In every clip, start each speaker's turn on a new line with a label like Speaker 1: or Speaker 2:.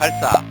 Speaker 1: 발사.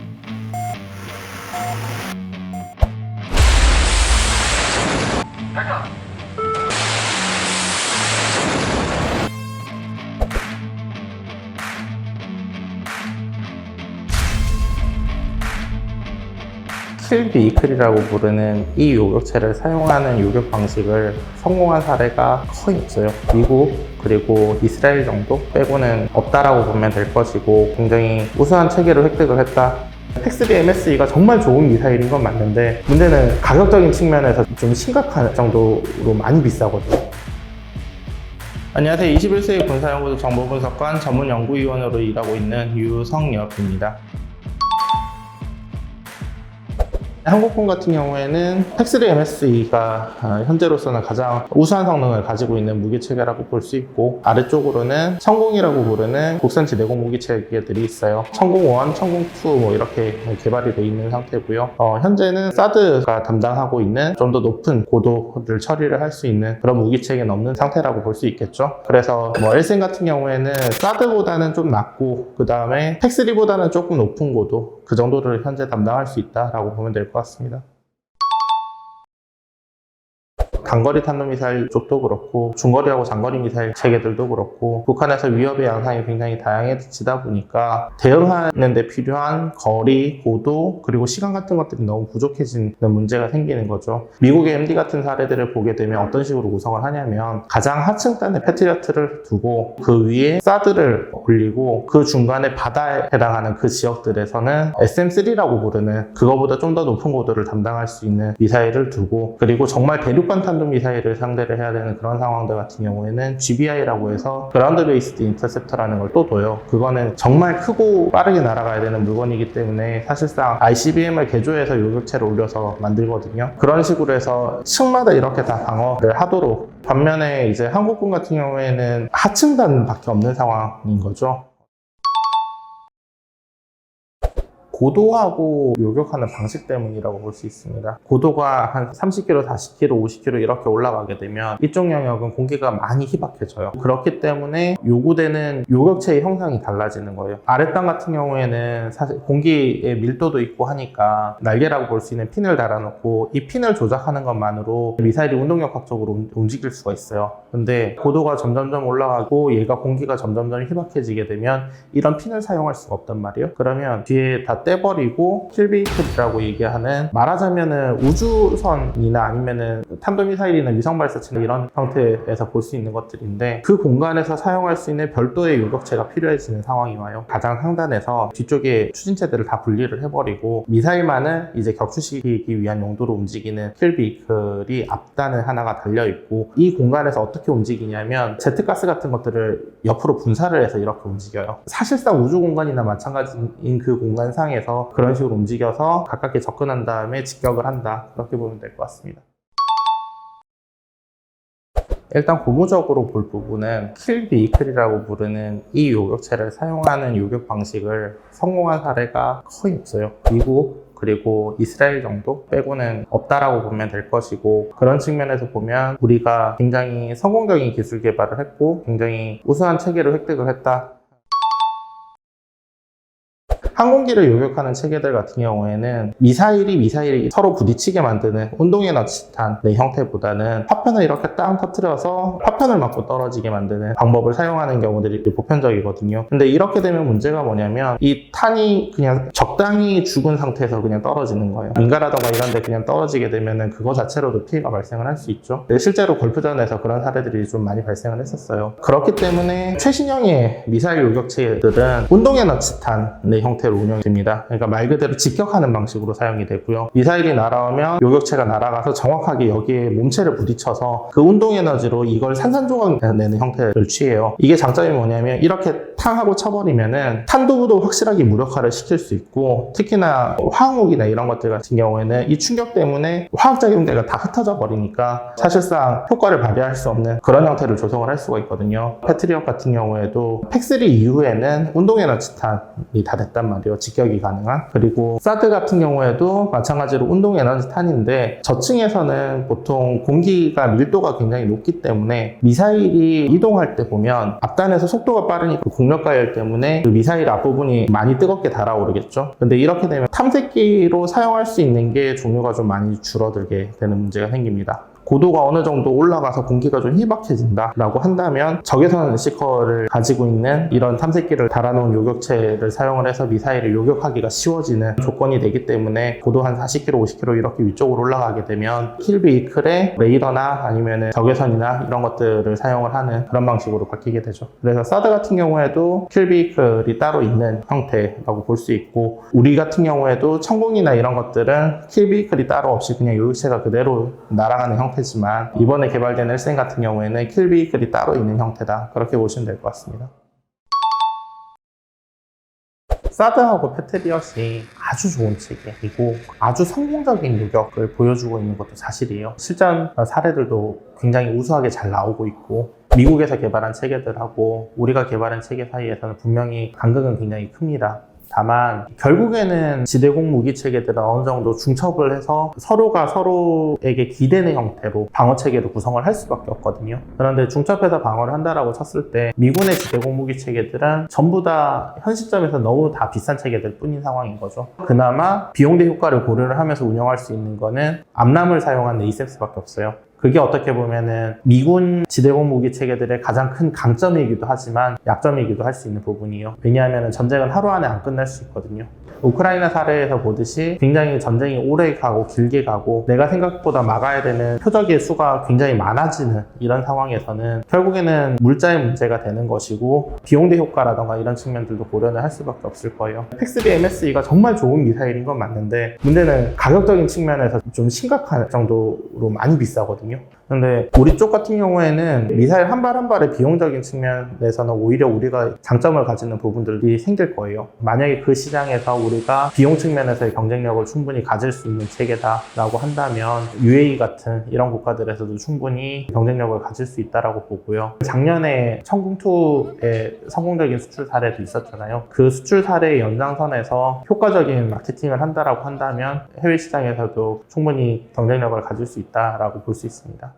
Speaker 2: 킬 비이클이라고 부르는 이 요격체를 사용하는 요격 방식을 성공한 사례가 거의 없어요. 미국 그리고 이스라엘 정도 빼고는 없다라고 보면 될 것이고, 굉장히 우수한 체계를 획득을 했다. 팩3 MSE가 정말 좋은 미사일인 건 맞는데, 문제는 가격적인 측면에서 좀 심각한 정도로 많이 비싸거든요. 안녕하세요. 21세기 군사연구소 정보분석관 전문연구위원으로 일하고 있는 유성엽입니다. 한국군 같은 경우에는 팩3 MSE가 현재로서는 가장 우수한 성능을 가지고 있는 무기체계라고 볼 수 있고, 아래쪽으로는 천공이라고 부르는 국산지 내공 무기체계들이 있어요. 천공1, 천공2 뭐 이렇게 개발이 되어 있는 상태고요. 현재는 사드가 담당하고 있는 좀 더 높은 고도를 처리를 할 수 있는 그런 무기체계는 없는 상태라고 볼 수 있겠죠. 그래서 뭐 엘센 같은 경우에는 사드보다는 좀 낮고, 그 다음에 팩3보다는 조금 높은 고도, 그 정도를 현재 담당할 수 있다라고 보면 될 것 같습니다. 단거리 탄도미사일 쪽도 그렇고 중거리하고 장거리 미사일 체계들도 그렇고, 북한에서 위협의 양상이 굉장히 다양해지다 보니까 대응하는 데 필요한 거리, 고도, 그리고 시간 같은 것들이 너무 부족해지는 문제가 생기는 거죠. 미국의 MD 같은 사례들을 보게 되면 어떤 식으로 구성을 하냐면, 가장 하층단에 패트리어트를 두고 그 위에 사드를 올리고, 그 중간에 바다에 해당하는 그 지역들에서는 SM3라고 부르는 그거보다 좀 더 높은 고도를 담당할 수 있는 미사일을 두고, 그리고 정말 대륙간 탄도 미사일을 상대를 해야 되는 그런 상황들 같은 경우에는 GBI라고 해서 그라운드 베이스드 인터셉터라는 걸 또 둬요. 그거는 정말 크고 빠르게 날아가야 되는 물건이기 때문에 사실상 ICBM을 개조해서 요격체를 올려서 만들거든요. 그런 식으로 해서 층마다 이렇게 다 방어를 하도록. 반면에 이제 한국군 같은 경우에는 하층단밖에 없는 상황인 거죠. 고도하고 요격하는 방식 때문이라고 볼 수 있습니다. 고도가 한 30km, 40km, 50km 이렇게 올라가게 되면 이쪽 영역은 공기가 많이 희박해져요. 그렇기 때문에 요구되는 요격체의 형상이 달라지는 거예요. 아랫단 같은 경우에는 사실 공기의 밀도도 있고 하니까 날개라고 볼 수 있는 핀을 달아놓고 이 핀을 조작하는 것만으로 미사일이 운동역학적으로 움직일 수가 있어요. 근데 고도가 점점점 올라가고 얘가 공기가 점점점 희박해지게 되면 이런 핀을 사용할 수가 없단 말이에요. 그러면 뒤에 다 떼버리고 킬비이클이라고 얘기하는, 말하자면은 우주선이나 아니면은 탄도미사일이나 위성발사체 이런 형태에서 볼 수 있는 것들인데, 그 공간에서 사용할 수 있는 별도의 요격체가 필요해지는 상황이 와요. 가장 상단에서 뒤쪽에 추진체들을 다 분리를 해버리고 미사일만을 이제 격추시키기 위한 용도로 움직이는 킬비이클이 앞단에 하나가 달려있고, 이 공간에서 어떻게 움직이냐면 제트가스 같은 것들을 옆으로 분사를 해서 이렇게 움직여요. 사실상 우주 공간이나 마찬가지인 그 공간상에 그런 식으로 움직여서 가깝게 접근한 다음에 직격을 한다, 그렇게 보면 될 것 같습니다. 일단 고무적으로 볼 부분은 킬 비이클이라고 부르는 이 요격체를 사용하는 요격 방식을 성공한 사례가 거의 없어요. 미국 그리고 이스라엘 정도 빼고는 없다라고 보면 될 것이고, 그런 측면에서 보면 우리가 굉장히 성공적인 기술 개발을 했고 굉장히 우수한 체계를 획득을 했다. 항공기를 요격하는 체계들 같은 경우에는 미사일이 서로 부딪히게 만드는 운동에너지탄의 형태보다는 파편을 이렇게 땅 터뜨려서 파편을 맞고 떨어지게 만드는 방법을 사용하는 경우들이 보편적이거든요. 근데 이렇게 되면 문제가 뭐냐면, 이 탄이 그냥 적당히 죽은 상태에서 그냥 떨어지는 거예요. 민가라던가 이런 데 그냥 떨어지게 되면은 그거 자체로도 피해가 발생을 할 수 있죠. 실제로 골프전에서 그런 사례들이 좀 많이 발생을 했었어요. 그렇기 때문에 최신형의 미사일 요격체들은 운동에너지탄의 형태로 운영됩니다. 그러니까 말 그대로 직격하는 방식으로 사용이 되고요. 미사일이 날아오면 요격체가 날아가서 정확하게 여기에 몸체를 부딪혀서 그 운동에너지로 이걸 산산조각 내는 형태를 취해요. 이게 장점이 뭐냐면, 이렇게 탕하고 쳐버리면은 탄도도 확실하게 무력화를 시킬 수 있고, 특히나 화학무기나 이런 것들 같은 경우에는 이 충격 때문에 화학작용대가 다 흩어져 버리니까 사실상 효과를 발휘할 수 없는 그런 형태를 조성을 할 수가 있거든요. 패트리엇 같은 경우에도 팩3 이후에는 운동에너지탄이 다 됐단 말이에요. 직격이 가능한. 그리고 사드 같은 경우에도 마찬가지로 운동에너지탄인데, 저층에서는 보통 공기가 밀도가 굉장히 높기 때문에 미사일이 이동할 때 보면 앞단에서 속도가 빠르니까 공룡 동력가열 때문에 그 미사일 앞부분이 많이 뜨겁게 달아오르겠죠. 근데 이렇게 되면 탐색기로 사용할 수 있는 게 종류가 좀 많이 줄어들게 되는 문제가 생깁니다. 고도가 어느 정도 올라가서 공기가 좀 희박해진다 라고 한다면 적외선 시커를 가지고 있는 이런 탐색기를 달아놓은 요격체를 사용을 해서 미사일을 요격하기가 쉬워지는 조건이 되기 때문에 고도 한 40km, 50km 이렇게 위쪽으로 올라가게 되면 킬비이클에 레이더나 아니면 적외선이나 이런 것들을 사용을 하는 그런 방식으로 바뀌게 되죠. 그래서 사드 같은 경우에도 킬비이클이 따로 있는 형태라고 볼 수 있고, 우리 같은 경우에도 천공이나 이런 것들은 킬비이클이 따로 없이 그냥 요격체가 그대로 날아가는 형태지만, 이번에 개발된 L-SAM 같은 경우에는 킬비이클이 따로 있는 형태다, 그렇게 보시면 될 것 같습니다. 사드하고 패트리엇이 아주 좋은 체계이고 아주 성공적인 요격을 보여주고 있는 것도 사실이에요. 실전 사례들도 굉장히 우수하게 잘 나오고 있고, 미국에서 개발한 체계들하고 우리가 개발한 체계 사이에서는 분명히 간극은 굉장히 큽니다. 다만 결국에는 지대공 무기 체계들은 어느 정도 중첩을 해서 서로가 서로에게 기대는 형태로 방어 체계를 구성을 할 수밖에 없거든요. 그런데 중첩해서 방어를 한다라고 쳤을 때 미군의 지대공 무기 체계들은 전부 다 현 시점에서 너무 다 비싼 체계들 뿐인 상황인 거죠. 그나마 비용 대 효과를 고려를 하면서 운영할 수 있는 거는 암람을 사용한 네이셉스밖에 없어요. 그게 어떻게 보면은 미군 지대공 무기 체계들의 가장 큰 강점이기도 하지만 약점이기도 할 수 있는 부분이에요. 왜냐하면 전쟁은 하루 안에 안 끝날 수 있거든요. 우크라이나 사례에서 보듯이 굉장히 전쟁이 오래 가고 길게 가고 내가 생각보다 막아야 되는 표적의 수가 굉장히 많아지는 이런 상황에서는 결국에는 물자의 문제가 되는 것이고, 비용 대 효과라던가 이런 측면들도 고려는 할 수밖에 없을 거예요. 팩스비 MSE가 정말 좋은 미사일인 건 맞는데 문제는 가격적인 측면에서 좀 심각한 정도로 많이 비싸거든요. 근데 우리 쪽 같은 경우에는 미사일 한 발 한 발의 비용적인 측면에서는 오히려 우리가 장점을 가지는 부분들이 생길 거예요. 만약에 그 시장에서 우리가 비용 측면에서의 경쟁력을 충분히 가질 수 있는 체계다라고 한다면 UAE 같은 이런 국가들에서도 충분히 경쟁력을 가질 수 있다라고 보고요. 작년에 천궁2의 성공적인 수출 사례도 있었잖아요. 그 수출 사례의 연장선에서 효과적인 마케팅을 한다라고 한다면 해외 시장에서도 충분히 경쟁력을 가질 수 있다라고 볼 수 있습니다.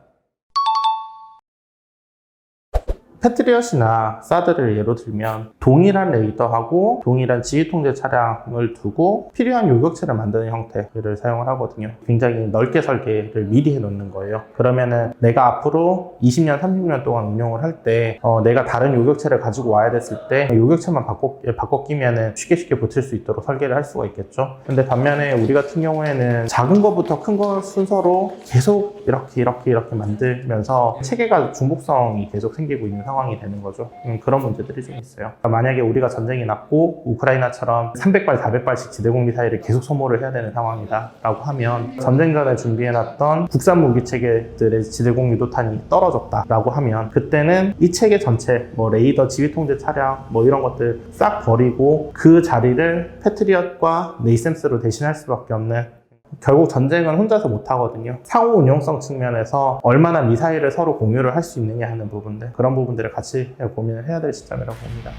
Speaker 2: 패트리엇이나 사드를 예로 들면 동일한 레이더하고 동일한 지휘통제 차량을 두고 필요한 요격체를 만드는 형태를 사용을 하거든요. 굉장히 넓게 설계를 미리 해놓는 거예요. 그러면은 내가 앞으로 20년, 30년 동안 운용을 할 때 내가 다른 요격체를 가지고 와야 됐을 때 요격체만 바꿔 끼면은 쉽게 붙을 수 있도록 설계를 할 수가 있겠죠. 근데 반면에 우리 같은 경우에는 작은 거부터 큰 거 순서로 계속 이렇게 만들면서 체계가 중복성이 계속 생기고 있는 상황이 되는 거죠. 그런 문제들이 좀 있어요. 그러니까 만약에 우리가 전쟁이 났고 우크라이나처럼 300발, 400발씩 지대공 미사일을 계속 소모를 해야 되는 상황이다 라고 하면, 전쟁 전에 준비해놨던 국산 무기 체계들의 지대공 유도탄이 떨어졌다 라고 하면, 그때는 이 체계 전체 레이더, 지휘통제 차량 이런 것들 싹 버리고 그 자리를 패트리엇과 네이셈스로 대신할 수밖에 없는, 결국 전쟁은 혼자서 못하거든요. 상호 운용성 측면에서 얼마나 미사일을 서로 공유를 할 수 있느냐 하는 부분들, 그런 부분들을 같이 고민을 해야 될 시점이라고 봅니다.